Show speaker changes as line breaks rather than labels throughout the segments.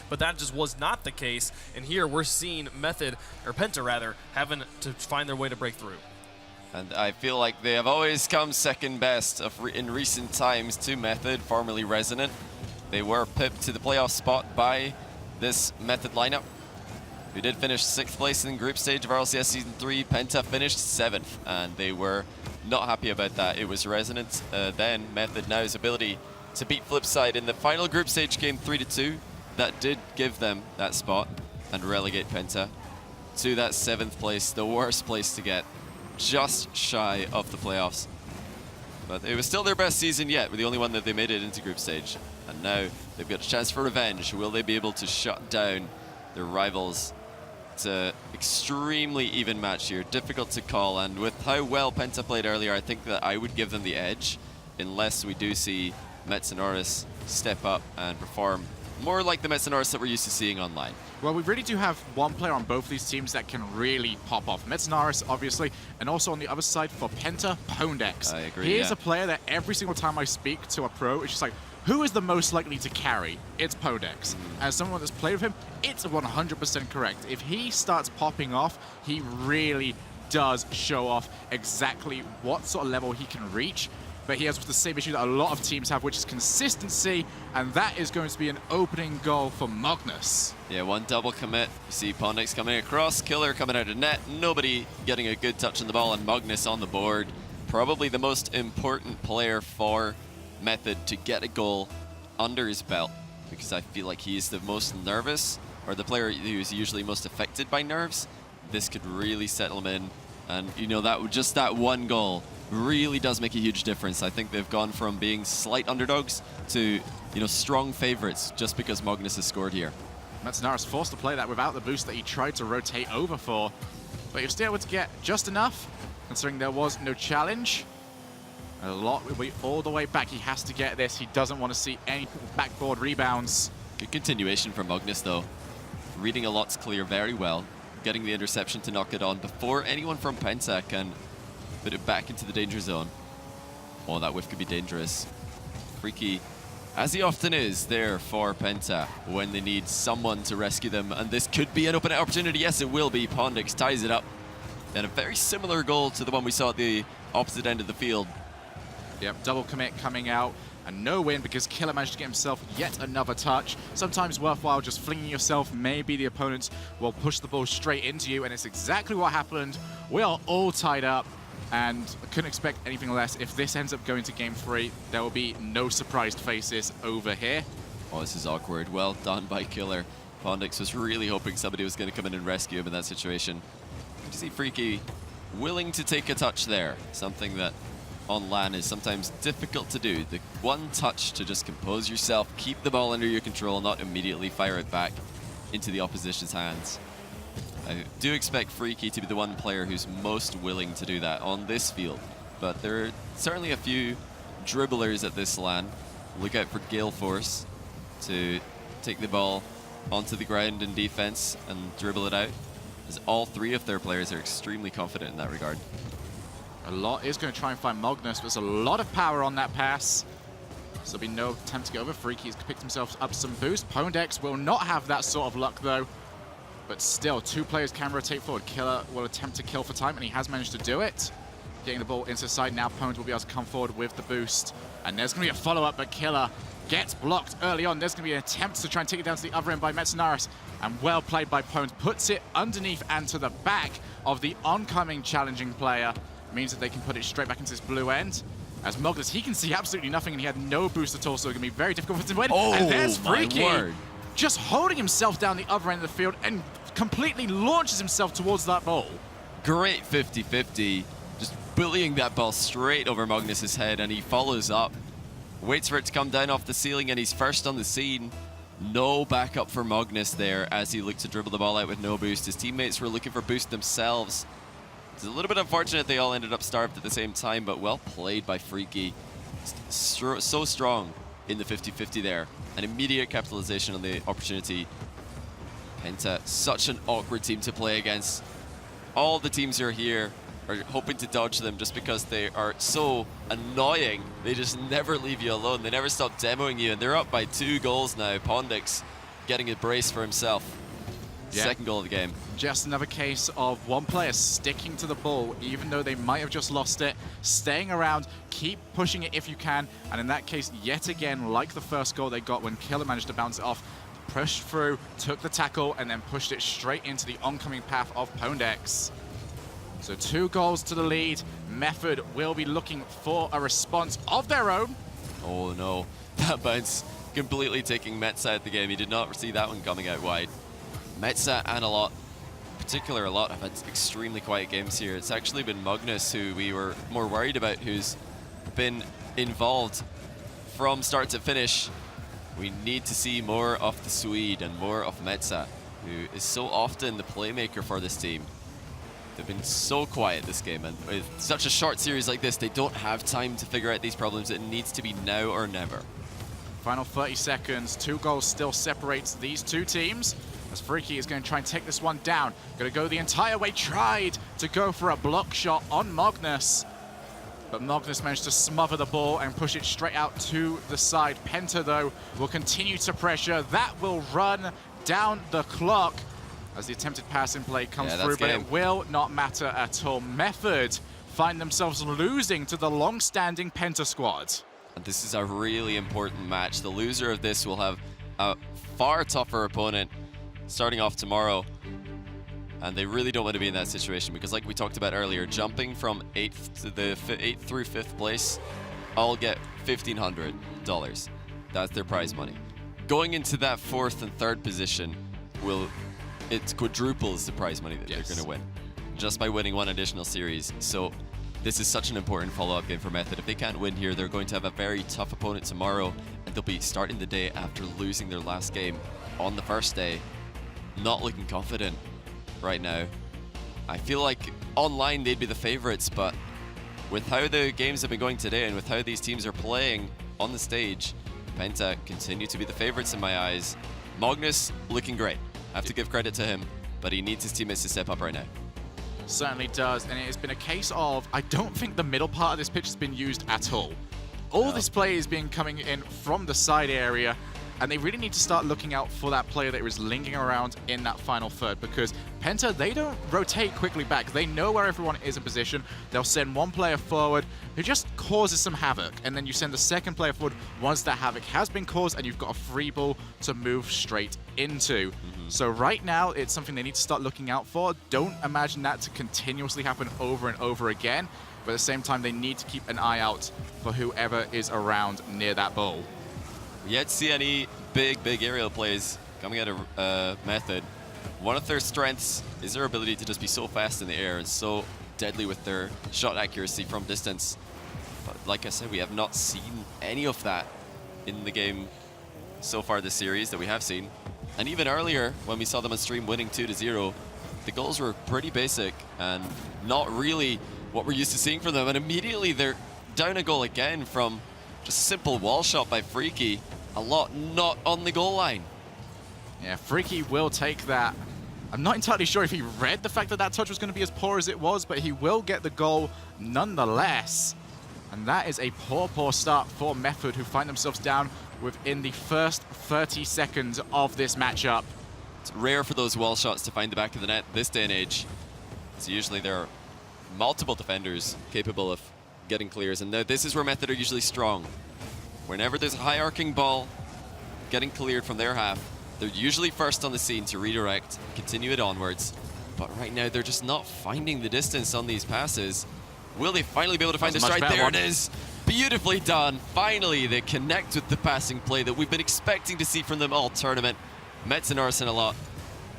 but that just was not the case. And here we're seeing Method, or Penta rather, having to find their way to break through.
And I feel like they have always come second best in recent times to Method, formerly Resonant. They were pipped to the playoff spot by this Method lineup, who did finish 6th place in the group stage of RLCS Season 3. Penta finished 7th, and they were not happy about that. It was Resonant, then Method, now his ability to beat Flipside in the final group stage game 3-2. That did give them that spot and relegate Penta to that 7th place, the worst place to get, just shy of the playoffs. But it was still their best season yet, the only one that they made it into group stage. And now they've got a chance for revenge. Will they be able to shut down their rivals? It's an extremely even match here, difficult to call, and with how well Penta played earlier, I think that I would give them the edge, unless we do see Metsonoris step up and perform more like the Metsonoris that we're used to seeing online.
Well, we really do have one player on both these teams that can really pop off. Metsonoris, obviously, and also on the other side for Penta, Pondex.
I agree,
He is a player that every single time I speak to a pro, it's just like, who is the most likely to carry? It's Pondex. As someone that's played with him, it's 100% correct. If he starts popping off, he really does show off exactly what sort of level he can reach. But he has the same issue that a lot of teams have, which is consistency, and that is going to be an opening goal for Magnus.
Yeah, one double commit. You see Pondex coming across, Killer coming out of net, nobody getting a good touch on the ball, and Magnus on the board. Probably the most important player for Method to get a goal under his belt, because I feel like he is the most nervous, or the player who's usually most affected by nerves. This could really settle him in, and you know, that just that one goal really does make a huge difference. I think they've gone from being slight underdogs to, you know, strong favorites just because Magnus has scored here.
Metsonoris forced to play that without the boost that he tried to rotate over for, but he was still able to get just enough, considering there was no challenge. A lot will be all the way back. He has to get this. He doesn't want to see any backboard rebounds.
Good continuation from Magnus, though. Reading a lot's clear very well, getting the interception to knock it on before anyone from Penta can put it back into the danger zone. Oh, that whiff could be dangerous. Freaky, as he often is, there for Penta when they need someone to rescue them, and this could be an open opportunity. Yes, it will be. Pondex ties it up. And a very similar goal to the one we saw at the opposite end of the field.
Yep, double commit coming out, and no win because Killer managed to get himself yet another touch. Sometimes worthwhile just flinging yourself. Maybe the opponent will push the ball straight into you, and it's exactly what happened. We are all tied up, and I couldn't expect anything less. If this ends up going to game 3, there will be no surprised faces over here.
Oh, this is awkward. Well done by Killer. Pondex was really hoping somebody was going to come in and rescue him in that situation. You see Freaky willing to take a touch there, something that on LAN is sometimes difficult to do. The one touch to just compose yourself, keep the ball under your control, not immediately fire it back into the opposition's hands. I do expect Freaky to be the one player who's most willing to do that on this field, but there are certainly a few dribblers at this LAN. Look out for Gale Force to take the ball onto the ground in defense and dribble it out, as all 3 of their players are extremely confident in that regard.
A lot is going to try and find Magnus, but there's a lot of power on that pass. So there'll be no attempt to go over. Freaky's picked himself up some boost. Pondex will not have that sort of luck, though. But still, 2 players can rotate forward. Killer will attempt to kill for time, and he has managed to do it. Getting the ball into the side now, Pondex will be able to come forward with the boost. And there's going to be a follow-up, but Killer gets blocked early on. There's going to be an attempt to try and take it down to the other end by Metsonoris. And well played by Pondex. Puts it underneath and to the back of the oncoming challenging player. Means that they can put it straight back into this blue end. As Magnus, he can see absolutely nothing, and he had no boost at all, so it's going to be very difficult for him to win.
Oh,
and there's Freaky,
my word.
Just holding himself down the other end of the field and completely launches himself towards that ball.
Great 50-50, just bullying that ball straight over Magnus's head, and he follows up, waits for it to come down off the ceiling, and he's first on the scene. No backup for Magnus there as he looked to dribble the ball out with no boost. His teammates were looking for boost themselves. It's a little bit unfortunate they all ended up starved at the same time, but well played by Freaky. So strong in the 50-50 there. An immediate capitalization on the opportunity. Penta, such an awkward team to play against. All the teams who are here are hoping to dodge them just because they are so annoying. They just never leave you alone. They never stop demoing you, and they're up by 2 goals now. Pondex getting a brace for himself.
Yeah.
Second goal of the game.
Just another case of one player sticking to the ball, even though they might have just lost it, staying around, keep pushing it if you can, and in that case, yet again, like the first goal they got when Killer managed to bounce it off, pushed through, took the tackle, and then pushed it straight into the oncoming path of Pondex. So 2 goals to the lead. Method will be looking for a response of their own.
Oh no, that bounce completely taking Metza out the game. He did not see that one coming out wide. Metza and a lot have had extremely quiet games here. It's actually been Magnus who we were more worried about, who's been involved from start to finish. We need to see more of the Swede and more of Metza, who is so often the playmaker for this team. They've been so quiet this game, and with such a short series like this, they don't have time to figure out these problems. It needs to be now or never.
Final 30 seconds, 2 goals still separates these two teams. As Freaky is going to try and take this one down. Going to go the entire way, tried to go for a block shot on Magnus. But Magnus managed to smother the ball and push it straight out to the side. Penta, though, will continue to pressure. That will run down the clock as the attempted pass in play comes through, but it will not matter at all. Method find themselves losing to the long-standing Penta squad.
And this is a really important match. The loser of this will have a far tougher opponent starting off tomorrow. And they really don't want to be in that situation because, like we talked about earlier, jumping from 8th to the 8th through 5th place, all get $1,500. That's their prize money. Going into that 4th and 3rd position it quadruples the prize money that they're going to win just by winning one additional series. So this is such an important follow-up game for Method. If they can't win here, they're going to have a very tough opponent tomorrow, and they'll be starting the day after losing their last game on the first day. Not looking confident right now. I feel like online they'd be the favorites, but with how the games have been going today and with how these teams are playing on the stage, Penta continue to be the favorites in my eyes. Magnus looking great. I have to give credit to him, but he needs his teammates to step up right now.
Certainly does, and it has been a case of, I don't think the middle part of this pitch has been used at all. All this play is being coming in from the side area, and they really need to start looking out for that player that is lingering around in that final third, because Penta, they don't rotate quickly back. They know where everyone is in position. They'll send one player forward who just causes some havoc, and then you send the second player forward once that havoc has been caused, and you've got a free ball to move straight into. So right now, it's something they need to start looking out for. Don't imagine that to continuously happen over and over again, but at the same time, they need to keep an eye out for whoever is around near that ball.
Yet to see any big aerial plays coming out of Method. One of their strengths is their ability to just be so fast in the air and so deadly with their shot accuracy from distance. But like I said, we have not seen any of that in the game so far this series that we have seen. And even earlier, when we saw them on stream winning 2-0, the goals were pretty basic and not really what we're used to seeing from them. And immediately they're down a goal again from just a simple wall shot by Freaky. A lot not on the goal line.
Yeah, Freaky will take that. I'm not entirely sure if he read the fact that that touch was going to be as poor as it was, but he will get the goal nonetheless. And that is a poor start for Method, who find themselves down within the first 30 seconds of this matchup.
It's rare for those wall shots to find the back of the net this day and age. So usually there are multiple defenders capable of getting clears, and this is where Method are usually strong. Whenever there's a high arcing ball getting cleared from their half, they're usually first on the scene to redirect, continue it onwards. But right now, they're just not finding the distance on these passes. Will they finally be able to find the strike? There it is. Beautifully done. Finally, they connect with the passing play that we've been expecting to see from them all tournament. Mets and Arsen a lot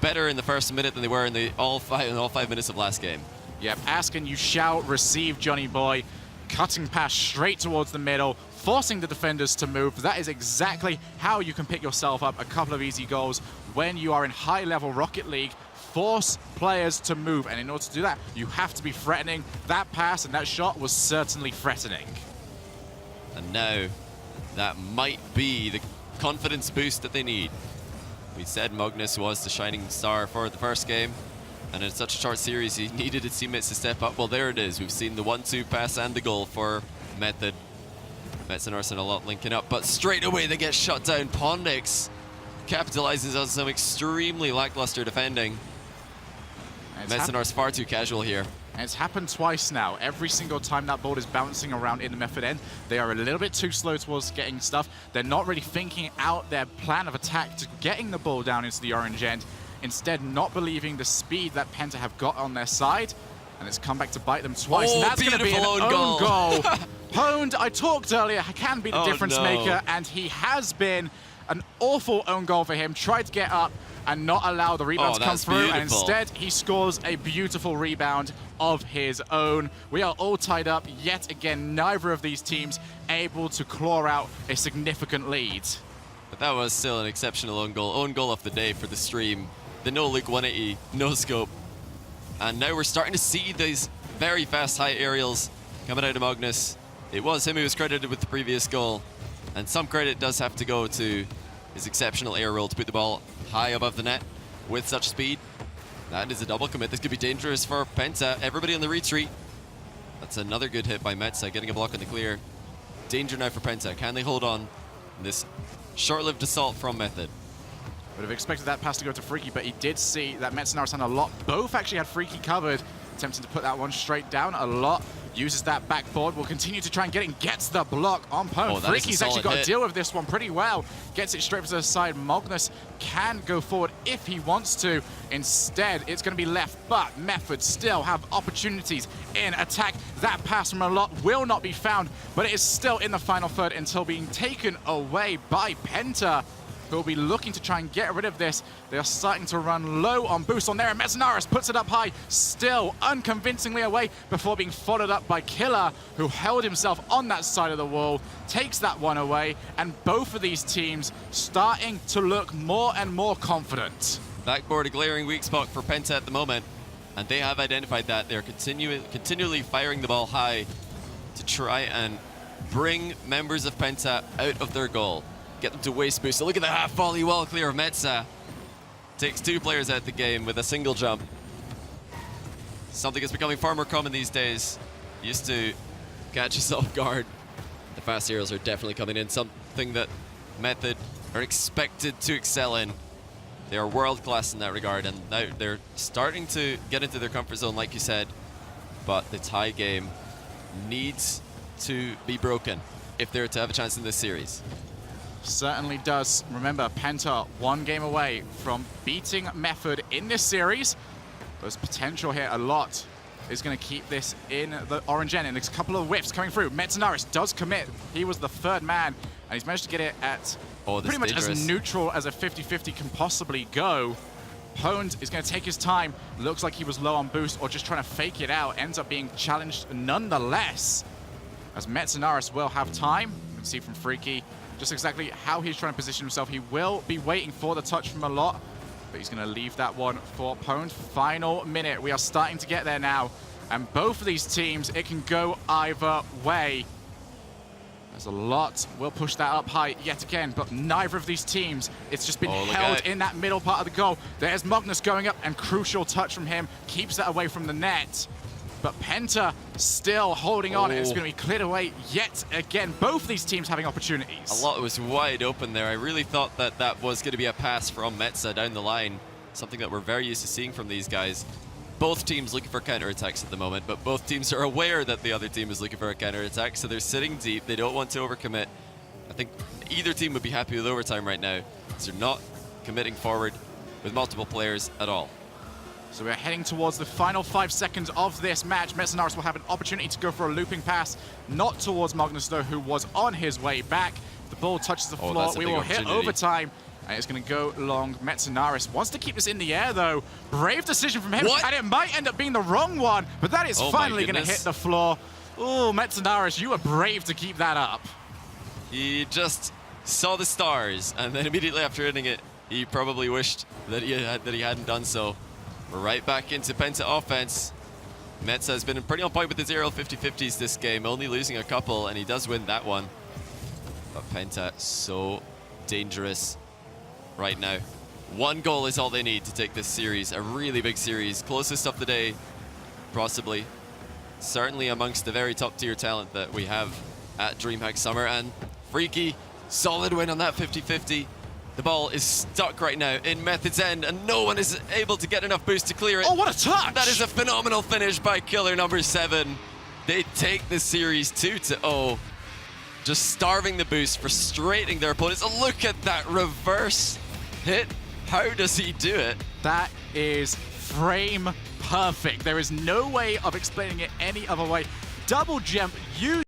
better in the first minute than they were in all five minutes of last game.
Yep, ask and you shall receive, Johnny boy. Cutting pass straight towards the middle, forcing the defenders to move. That is exactly how you can pick yourself up a couple of easy goals when you are in high-level Rocket League. Force players to move, and in order to do that, you have to be threatening. That pass and that shot was certainly threatening.
And now, that might be the confidence boost that they need. We said Magnus was the shining star for the first game, and in such a short series, he needed his teammates to step up. Well, there it is. We've seen the 1-2 pass and the goal for Method. Mets and Arsen a lot linking up, but straight away they get shut down. Pondix capitalizes on some extremely lackluster defending. Metzenar's far too casual here.
And it's happened twice now. Every single time that ball is bouncing around in the Method end, they are a little bit too slow towards getting stuff. They're not really thinking out their plan of attack to getting the ball down into the orange end. Instead, not believing the speed that Penta have got on their side. And it's come back to bite them twice. And that's going to be an own goal. Pwned, I talked earlier, can be the difference maker. And he has been an awful own goal for him. Tried to get up and not allow the rebound to come through. And instead, he scores a beautiful rebound of his own. We are all tied up. Yet again, neither of these teams able to claw out a significant lead.
But that was still an exceptional own goal. Own goal of the day for the stream. The no-look 180, no-scope. And now we're starting to see these very fast high aerials coming out of Magnus. It was him who was credited with the previous goal. And some credit does have to go to his exceptional air roll to put the ball high above the net with such speed. That is a double commit. This could be dangerous for Penta. Everybody on the retreat. That's another good hit by Metza, getting a block in the clear. Danger now for Penta. Can they hold on in this short-lived assault from Method?
Would have expected that pass to go to Freaky, but he did see that Metzenar's had a lot. Both actually had Freaky covered. Attempting to put that one straight down a lot. Uses that backboard. Will continue to try and get it. Gets the block on Pwn. Freaky's actually got to deal with this one pretty well. Gets it straight to the side. Magnus can go forward if he wants to. Instead, it's going to be left, but Method still have opportunities in attack. That pass from a lot will not be found, but it is still in the final third until being taken away by Penta, who will be looking to try and get rid of this. They are starting to run low on boost on there, and Metzenaris puts it up high, still unconvincingly away before being followed up by Killer, who held himself on that side of the wall, takes that one away, and both of these teams starting to look more and more confident.
Backboard, a glaring weak spot for Penta at the moment, and they have identified that. They're continually firing the ball high to try and bring members of Penta out of their goal. Get them to waist boost. So look at the half volley well clear of Metza. Takes two players out the game with a single jump. Something that's becoming far more common these days. Used to catch us off guard. The fast aerials are definitely coming in. Something that Method are expected to excel in. They are world class in that regard, and now they're starting to get into their comfort zone, like you said. But the tie game needs to be broken if they're to have a chance in this series.
Certainly does. Remember, Penta 1 game away from beating Method in this series. There's potential here. A lot is going to keep this in the orange end. And there's a couple of whiffs coming through. Metzenaris does commit. He was the third man, and he's managed to get it at pretty much as neutral as a 50-50 can possibly go. Pwned is going to take his time. Looks like he was low on boost or just trying to fake it out. Ends up being challenged nonetheless, as Metzenaris will have time. You can see from Freaky just exactly how he's trying to position himself. He will be waiting for the touch from a lot, but he's going to leave that one for Pwned. Final minute. We are starting to get there now. And both of these teams, it can go either way. There's a lot. We'll push that up high yet again, but neither of these teams, it's just been held in that middle part of the goal. There's Magnus going up, and crucial touch from him. Keeps that away from the net. But Penta still holding on, and it's going to be cleared away yet again. Both of these teams having opportunities.
A lot was wide open there. I really thought that that was going to be a pass from Metza down the line, something that we're very used to seeing from these guys. Both teams looking for counterattacks at the moment, but both teams are aware that the other team is looking for a counterattack, so they're sitting deep. They don't want to overcommit. I think either team would be happy with overtime right now, because they're not committing forward with multiple players at all.
So we're heading towards the final 5 seconds of this match. Metzenaris will have an opportunity to go for a looping pass, not towards Magnus though, who was on his way back. The ball touches the floor. We will hit overtime, and it's going to go long. Metzenaris wants to keep this in the air though. Brave decision from him, and it might end up being the wrong one, but that is finally going to hit the floor. Oh, Metzenaris, you were brave to keep that up.
He just saw the stars, and then immediately after hitting it, he probably wished that he hadn't done so. We're right back into Penta offense. Metza has been pretty on point with his aerial 50-50s this game, only losing a couple, and he does win that one. But Penta, so dangerous right now. 1 goal is all they need to take this series, a really big series. Closest of the day, possibly. Certainly amongst the very top tier talent that we have at DreamHack Summer. And Freaky, solid win on that 50-50. The ball is stuck right now in Method's end, and no one is able to get enough boost to clear it.
Oh, what a touch!
That is a phenomenal finish by killer number 7. They take the series 2-0. Just starving the boost, frustrating their opponents. Oh, look at that reverse hit. How does he do it?
That is frame perfect. There is no way of explaining it any other way. Double jump, you